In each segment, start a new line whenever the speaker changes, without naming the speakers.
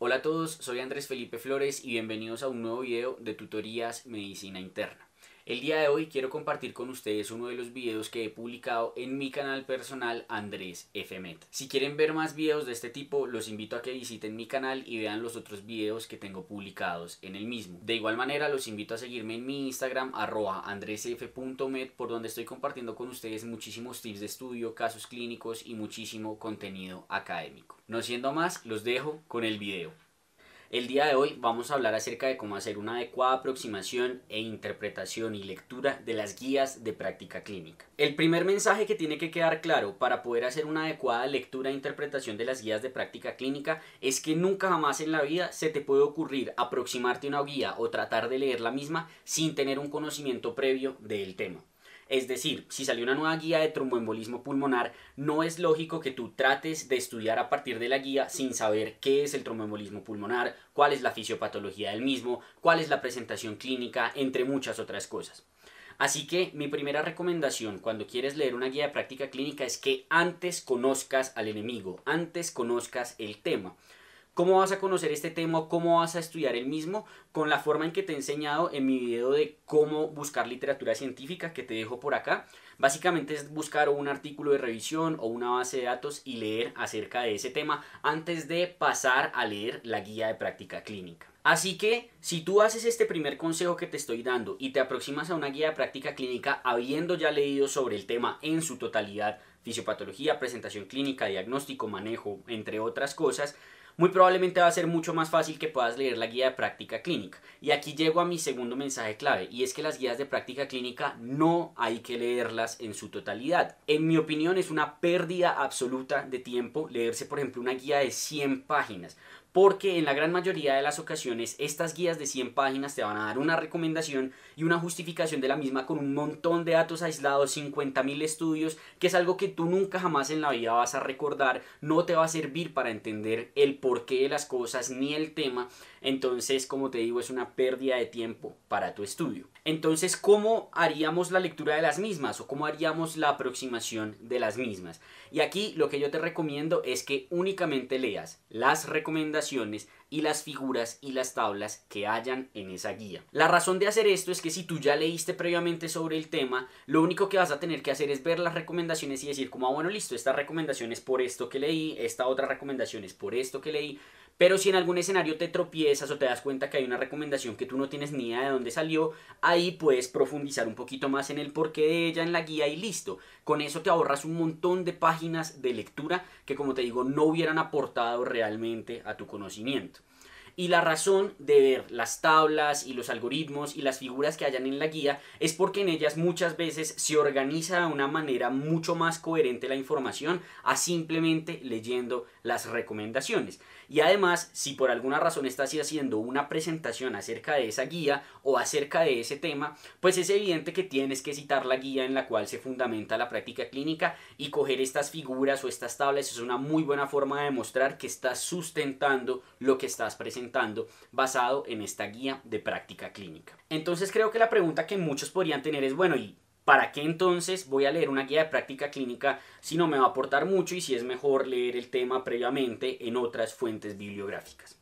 Hola a todos, soy Andrés Felipe Flores y bienvenidos a un nuevo video de tutorías Medicina Interna. El día de hoy quiero compartir con ustedes uno de los videos que he publicado en mi canal personal Andrés FMed. Si quieren ver más videos de este tipo, los invito a que visiten mi canal y vean los otros videos que tengo publicados en el mismo. De igual manera, los invito a seguirme en mi Instagram @andresf.med, por donde estoy compartiendo con ustedes muchísimos tips de estudio, casos clínicos y muchísimo contenido académico. No siendo más, los dejo con el video. El día de hoy vamos a hablar acerca de cómo hacer una adecuada aproximación e interpretación y lectura de las guías de práctica clínica. El primer mensaje que tiene que quedar claro para poder hacer una adecuada lectura e interpretación de las guías de práctica clínica es que nunca jamás en la vida se te puede ocurrir aproximarte a una guía o tratar de leer la misma sin tener un conocimiento previo del tema. Es decir, si salió una nueva guía de tromboembolismo pulmonar, no es lógico que tú trates de estudiar a partir de la guía sin saber qué es el tromboembolismo pulmonar, cuál es la fisiopatología del mismo, cuál es la presentación clínica, entre muchas otras cosas. Así que mi primera recomendación cuando quieres leer una guía de práctica clínica es que antes conozcas al enemigo, antes conozcas el tema. ¿Cómo vas a conocer este tema? ¿Cómo vas a estudiar el mismo? Con la forma en que te he enseñado en mi video de cómo buscar literatura científica, que te dejo por acá. Básicamente es buscar un artículo de revisión o una base de datos y leer acerca de ese tema antes de pasar a leer la guía de práctica clínica. Así que si tú haces este primer consejo que te estoy dando y te aproximas a una guía de práctica clínica habiendo ya leído sobre el tema en su totalidad, fisiopatología, presentación clínica, diagnóstico, manejo, entre otras cosas, muy probablemente va a ser mucho más fácil que puedas leer la guía de práctica clínica. Y aquí llego a mi segundo mensaje clave, y es que las guías de práctica clínica no hay que leerlas en su totalidad. En mi opinión es una pérdida absoluta de tiempo leerse, por ejemplo, una guía de 100 páginas. Porque en la gran mayoría de las ocasiones estas guías de 100 páginas te van a dar una recomendación y una justificación de la misma con un montón de datos aislados, 50.000 estudios, que es algo que tú nunca jamás en la vida vas a recordar, no te va a servir para entender el porqué de las cosas ni el tema. Entonces, como te digo, es una pérdida de tiempo para tu estudio. Entonces, ¿cómo haríamos la lectura de las mismas o cómo haríamos la aproximación de las mismas? Y aquí lo que yo te recomiendo es que únicamente leas las recomendaciones y las figuras y las tablas que hayan en esa guía. La razón de hacer esto es que si tú ya leíste previamente sobre el tema, lo único que vas a tener que hacer es ver las recomendaciones y decir como, bueno, listo, esta recomendación es por esto que leí, esta otra recomendación es por esto que leí. Pero si en algún escenario te tropiezas o te das cuenta que hay una recomendación que tú no tienes ni idea de dónde salió, ahí puedes profundizar un poquito más en el porqué de ella en la guía y listo. Con eso te ahorras un montón de páginas de lectura que, como te digo, no hubieran aportado realmente a tu conocimiento. Y la razón de ver las tablas y los algoritmos y las figuras que hayan en la guía es porque en ellas muchas veces se organiza de una manera mucho más coherente la información a simplemente leyendo las recomendaciones. Y además, si por alguna razón estás haciendo una presentación acerca de esa guía o acerca de ese tema, pues es evidente que tienes que citar la guía en la cual se fundamenta la práctica clínica y coger estas figuras o estas tablas es una muy buena forma de demostrar que estás sustentando lo que estás presentando basado en esta guía de práctica clínica. Entonces creo que la pregunta que muchos podrían tener es, bueno, ¿y para qué entonces voy a leer una guía de práctica clínica si no me va a aportar mucho y si es mejor leer el tema previamente en otras fuentes bibliográficas?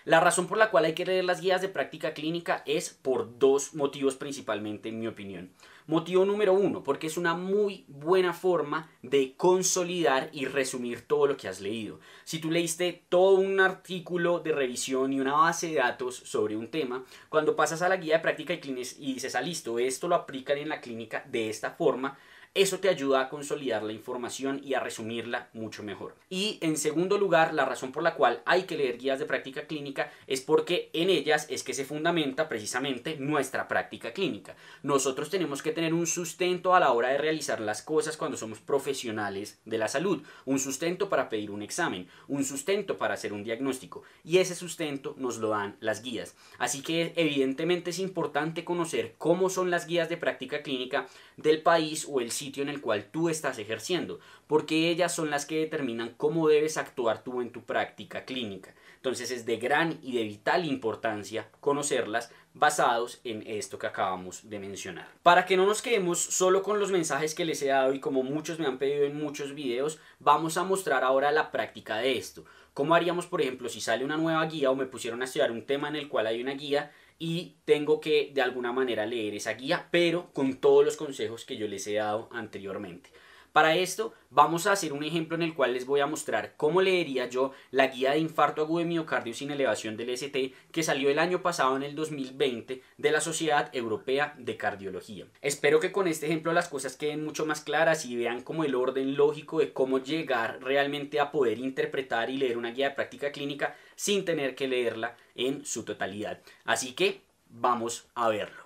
La razón por la cual hay que leer las guías de práctica clínica es por dos motivos principalmente, en mi opinión. Motivo número uno, porque es una muy buena forma de consolidar y resumir todo lo que has leído. Si tú leíste todo un artículo de revisión y una base de datos sobre un tema, cuando pasas a la guía de práctica clínica y dices, listo, esto lo aplican en la clínica de esta forma, eso te ayuda a consolidar la información y a resumirla mucho mejor. Y en segundo lugar, la razón por la cual hay que leer guías de práctica clínica es porque en ellas es que se fundamenta precisamente nuestra práctica clínica. Nosotros tenemos que tener un sustento a la hora de realizar las cosas cuando somos profesionales de la salud, un sustento para pedir un examen, un sustento para hacer un diagnóstico, y ese sustento nos lo dan las guías. Así que evidentemente es importante conocer cómo son las guías de práctica clínica del país o el sitio en el cual tú estás ejerciendo, porque ellas son las que determinan cómo debes actuar tú en tu práctica clínica. Entonces es de gran y de vital importancia conocerlas basados en esto que acabamos de mencionar. Para que no nos quedemos solo con los mensajes que les he dado y como muchos me han pedido en muchos videos, vamos a mostrar ahora la práctica de esto. ¿Cómo haríamos, por ejemplo, si sale una nueva guía o me pusieron a estudiar un tema en el cual hay una guía y tengo que de alguna manera leer esa guía, pero con todos los consejos que yo les he dado anteriormente? Para esto vamos a hacer un ejemplo en el cual les voy a mostrar cómo leería yo la guía de infarto agudo de miocardio sin elevación del ST que salió el año pasado en el 2020 de la Sociedad Europea de Cardiología. Espero que con este ejemplo las cosas queden mucho más claras y vean como el orden lógico de cómo llegar realmente a poder interpretar y leer una guía de práctica clínica sin tener que leerla en su totalidad. Así que vamos a verlo.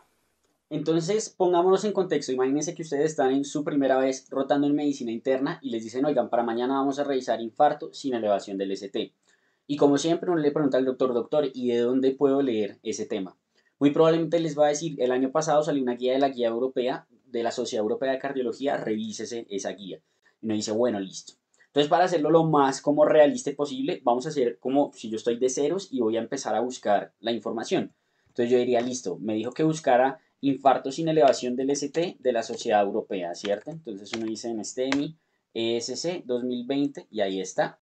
Entonces, pongámonos en contexto. Imagínense que ustedes están en su primera vez rotando en medicina interna y les dicen, oigan, para mañana vamos a revisar infarto sin elevación del ST. Y como siempre, uno le pregunta al doctor, doctor, ¿y de dónde puedo leer ese tema? Muy probablemente les va a decir, el año pasado salió una guía de la guía europea, de la Sociedad Europea de Cardiología, revísese esa guía. Y uno dice, bueno, listo. Entonces, para hacerlo lo más como realista posible, vamos a hacer como si yo estoy de ceros y voy a empezar a buscar la información. Entonces yo diría, listo, me dijo que buscara infarto sin elevación del ST de la Sociedad Europea, ¿cierto? Entonces uno dice en STEMI, ESC 2020 y ahí está.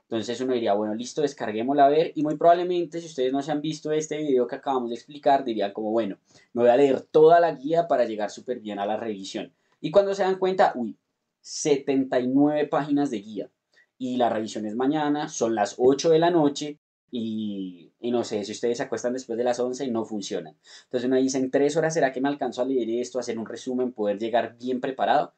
Entonces uno diría, bueno, listo, descarguémosla a ver y muy probablemente si ustedes no se han visto este video que acabamos de explicar, dirían como, bueno, me voy a leer toda la guía para llegar súper bien a la revisión. Y cuando se dan cuenta, uy, 79 páginas de guía y la revisión es mañana, son las 8 de la noche y no sé, si ustedes se acuestan después de las 11 no funcionan. Entonces uno dice, en 3 horas, ¿será que me alcanzo a leer esto, hacer un resumen, poder llegar bien preparado?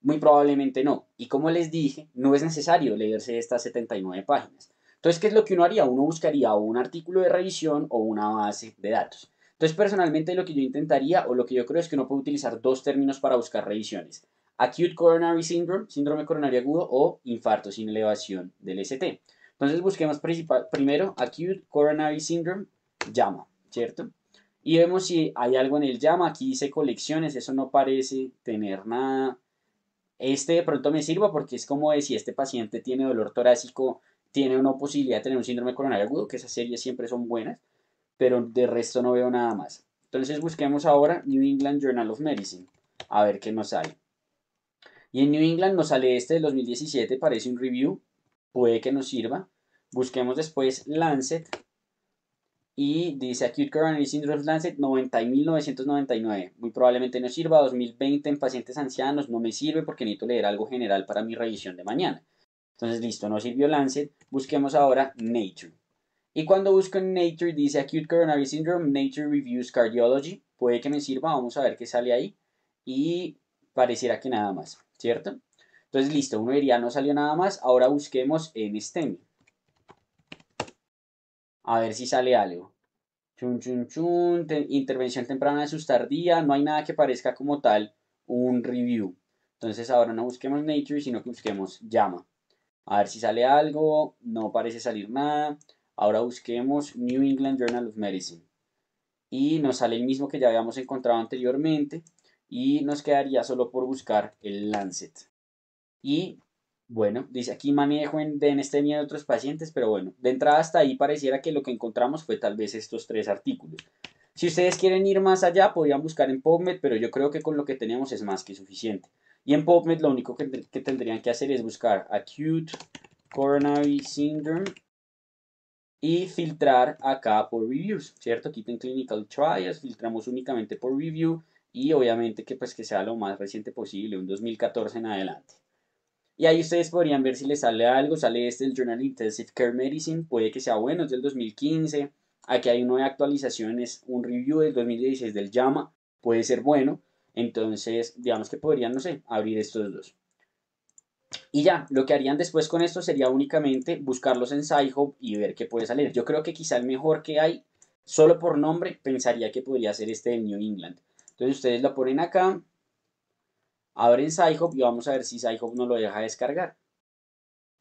Muy probablemente no. Y como les dije, no es necesario leerse estas 79 páginas. Entonces, ¿qué es lo que uno haría? Uno buscaría o un artículo de revisión o una base de datos. Entonces, personalmente lo que yo intentaría o lo que yo creo es que uno puede utilizar dos términos para buscar revisiones. Acute Coronary Syndrome, síndrome coronario agudo o infarto sin elevación del ST. Entonces, busquemos primero Acute Coronary Syndrome, JAMA, ¿cierto? Y vemos si hay algo en el JAMA. Aquí dice colecciones, eso no parece tener nada. Este de pronto me sirva porque es como de si este paciente tiene dolor torácico, tiene una posibilidad de tener un síndrome coronario agudo, que esas series siempre son buenas, pero de resto no veo nada más. Entonces busquemos ahora New England Journal of Medicine, a ver qué nos sale. Y en New England nos sale este del 2017, parece un review, puede que nos sirva. Busquemos después Lancet y dice Acute Coronary Syndrome Lancet 90.999. Muy probablemente no sirva. 2020 en pacientes ancianos no me sirve porque necesito leer algo general para mi revisión de mañana. Entonces, listo, no sirvió Lancet. Busquemos ahora Nature. Y cuando busco en Nature dice Acute Coronary Syndrome, Nature Reviews Cardiology. Puede que me sirva, vamos a ver qué sale ahí. Y pareciera que nada más, ¿cierto? Entonces, listo, uno diría no salió nada más. Ahora busquemos en STEMI. A ver si sale algo. Chun, chun, chun, intervención temprana de sus tardía, no hay nada que parezca como tal un review. Entonces ahora no busquemos Nature, sino que busquemos JAMA. A ver si sale algo, no parece salir nada. Ahora busquemos New England Journal of Medicine. Y nos sale el mismo que ya habíamos encontrado anteriormente. Y nos quedaría solo por buscar el Lancet. Y bueno, dice aquí manejo de en otros pacientes, pero bueno, de entrada hasta ahí pareciera que lo que encontramos fue tal vez estos tres artículos. Si ustedes quieren ir más allá, podrían buscar en PubMed, pero yo creo que con lo que tenemos es más que suficiente. Y en PubMed lo único que tendrían que hacer es buscar Acute Coronary Syndrome y filtrar acá por reviews, ¿cierto? Quiten Clinical Trials, filtramos únicamente por review y obviamente que pues que sea lo más reciente posible, un 2014 en adelante. Y ahí ustedes podrían ver si les sale algo, sale este del Journal Intensive Care Medicine, puede que sea bueno, es del 2015, aquí hay una de actualizaciones, un review del 2016 del JAMA, puede ser bueno, entonces digamos que podrían, no sé, abrir estos dos. Y ya, lo que harían después con esto sería únicamente buscarlos en Sci-Hub y ver qué puede salir. Yo creo que quizá el mejor que hay, solo por nombre, pensaría que podría ser este del New England. Entonces ustedes lo ponen acá, abren Sci-Hub y vamos a ver si Sci-Hub nos lo deja descargar.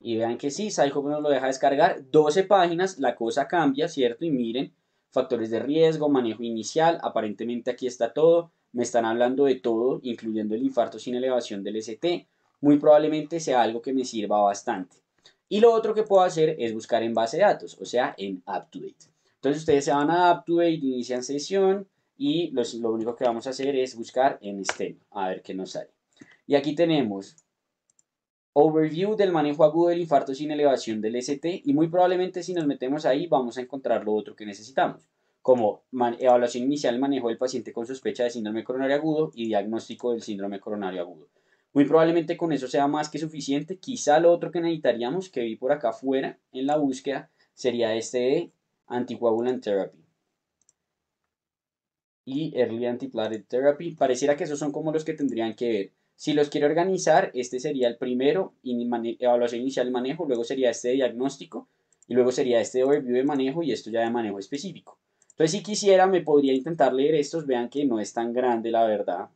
Y vean que sí, Sci-Hub nos lo deja descargar. 12 páginas, la cosa cambia, ¿cierto? Y miren, factores de riesgo, manejo inicial, aparentemente aquí está todo. Me están hablando de todo, incluyendo el infarto sin elevación del ST. Muy probablemente sea algo que me sirva bastante. Y lo otro que puedo hacer es buscar en base de datos, o sea, en UpToDate. Entonces ustedes se van a UpToDate, inician sesión y lo único que vamos a hacer es buscar en STEM, a ver qué nos sale. Y aquí tenemos Overview del manejo agudo del infarto sin elevación del ST, y muy probablemente si nos metemos ahí vamos a encontrar lo otro que necesitamos, como evaluación inicial del manejo del paciente con sospecha de síndrome coronario agudo y diagnóstico del síndrome coronario agudo. Muy probablemente con eso sea más que suficiente. Quizá lo otro que necesitaríamos, que vi por acá afuera en la búsqueda, sería este de anticoagulant therapy y early antiplatelet therapy. Pareciera que esos son como los que tendrían que ver. Si los quiero organizar, este sería el primero, evaluación inicial y manejo, luego sería este de diagnóstico, y luego sería este de overview de manejo, y esto ya de manejo específico. Entonces, si quisiera, me podría intentar leer estos. Vean que no es tan grande, la verdad,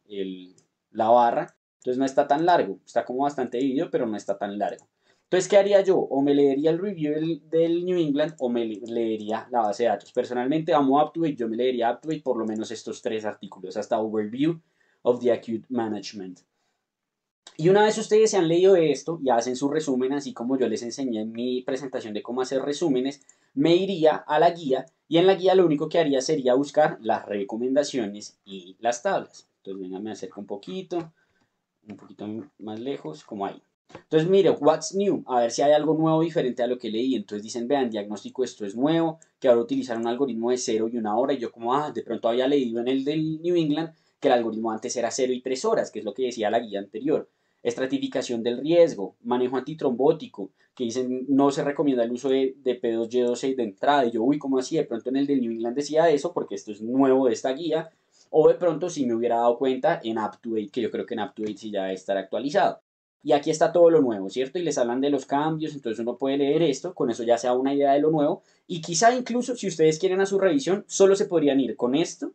la barra. Entonces, no está tan largo. Está como bastante dividido, pero no está tan largo. Entonces, ¿qué haría yo? O me leería el review del New England o me leería la base de datos. Personalmente, amo UpToDate. Yo me leería UpToDate por lo menos estos 3 artículos, hasta Overview of the Acute Management. Y una vez ustedes se han leído esto y hacen su resumen, así como yo les enseñé en mi presentación de cómo hacer resúmenes, me iría a la guía, y en la guía lo único que haría sería buscar las recomendaciones y las tablas. Entonces, venga, me acerco un poquito más lejos, como ahí. Entonces, mire, what's new, a ver si hay algo nuevo diferente a lo que leí. Entonces dicen, vean, diagnóstico, esto es nuevo, que ahora utilizar un algoritmo de 0 y 1 hora, y yo como, de pronto había leído en el del New England que el algoritmo antes era 0 y 3 horas, que es lo que decía la guía anterior. Estratificación del riesgo, manejo antitrombótico, que dicen no se recomienda el uso de P2Y12 de entrada, y yo, uy, ¿cómo así? De pronto en el del New England decía eso, porque esto es nuevo de esta guía, o de pronto si me hubiera dado cuenta en UpToDate, que yo creo que en UpToDate sí ya debe estar actualizado. Y aquí está todo lo nuevo, ¿cierto? Y les hablan de los cambios, entonces uno puede leer esto, con eso ya se da una idea de lo nuevo, y quizá incluso si ustedes quieren a su revisión, solo se podrían ir con esto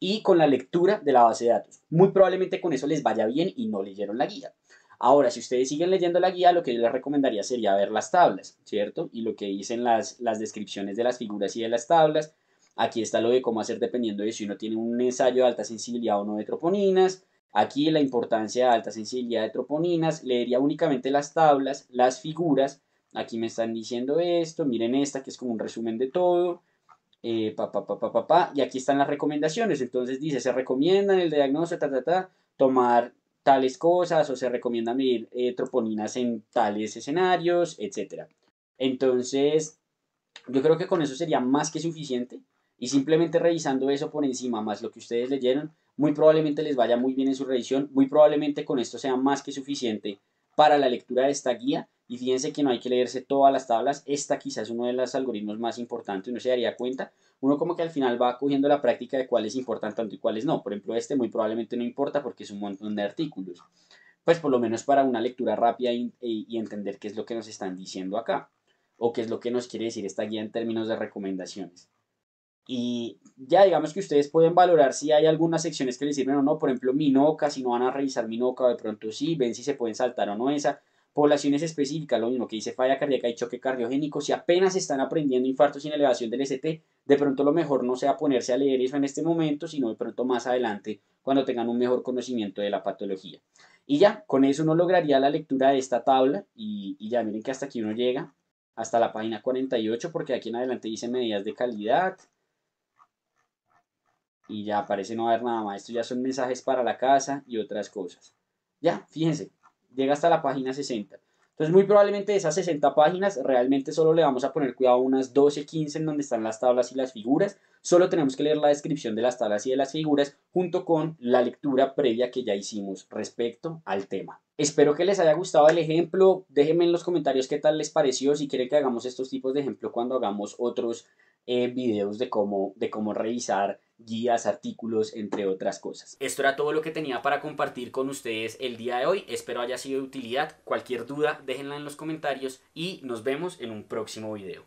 y con la lectura de la base de datos. Muy probablemente con eso les vaya bien y no leyeron la guía. Ahora, si ustedes siguen leyendo la guía, lo que yo les recomendaría sería ver las tablas, ¿cierto? Y lo que dicen las descripciones de las figuras y de las tablas. Aquí está lo de cómo hacer dependiendo de si uno tiene un ensayo de alta sensibilidad o no de troponinas. Aquí la importancia de alta sensibilidad de troponinas. Leería únicamente las tablas, las figuras. Aquí me están diciendo esto. Miren esta que es como un resumen de todo. Y aquí están las recomendaciones. Entonces dice, se recomienda en el diagnóstico tomar tales cosas, o se recomienda medir troponinas en tales escenarios, etcétera. Entonces, yo creo que con eso sería más que suficiente, y simplemente revisando eso por encima, más lo que ustedes leyeron, muy probablemente les vaya muy bien en su revisión. Muy probablemente con esto sea más que suficiente para la lectura de esta guía. Y fíjense que no hay que leerse todas las tablas. Esta quizás es uno de los algoritmos más importantes, uno se daría cuenta. Uno como que al final va cogiendo la práctica de cuáles importan tanto y cuáles no. Por ejemplo, este muy probablemente no importa porque es un montón de artículos. Pues por lo menos para una lectura rápida y entender qué es lo que nos están diciendo acá, o qué es lo que nos quiere decir esta guía en términos de recomendaciones. Y ya digamos que ustedes pueden valorar si hay algunas secciones que les sirven o no. Por ejemplo, Minoca, si no van a revisar Minoca, de pronto sí, ven si se pueden saltar o no esa. Poblaciones específicas, lo mismo que dice falla cardíaca y choque cardiogénico. Si apenas están aprendiendo infartos sin elevación del ST, de pronto lo mejor no sea ponerse a leer eso en este momento, sino de pronto más adelante, cuando tengan un mejor conocimiento de la patología. Y ya, con eso uno lograría la lectura de esta tabla, y ya miren que hasta aquí uno llega, hasta la página 48, porque aquí en adelante dice medidas de calidad, y ya parece no haber nada más. Esto ya son mensajes para la casa y otras cosas. Ya, fíjense, llega hasta la página 60. Entonces, muy probablemente de esas 60 páginas, realmente solo le vamos a poner cuidado a unas 12, 15 en donde están las tablas y las figuras. Solo tenemos que leer la descripción de las tablas y de las figuras junto con la lectura previa que ya hicimos respecto al tema. Espero que les haya gustado el ejemplo. Déjenme en los comentarios qué tal les pareció, si quieren que hagamos estos tipos de ejemplo cuando hagamos otros videos de cómo revisar guías, artículos, entre otras cosas. Esto era todo lo que tenía para compartir con ustedes el día de hoy. Espero haya sido de utilidad. Cualquier duda, déjenla en los comentarios y nos vemos en un próximo video.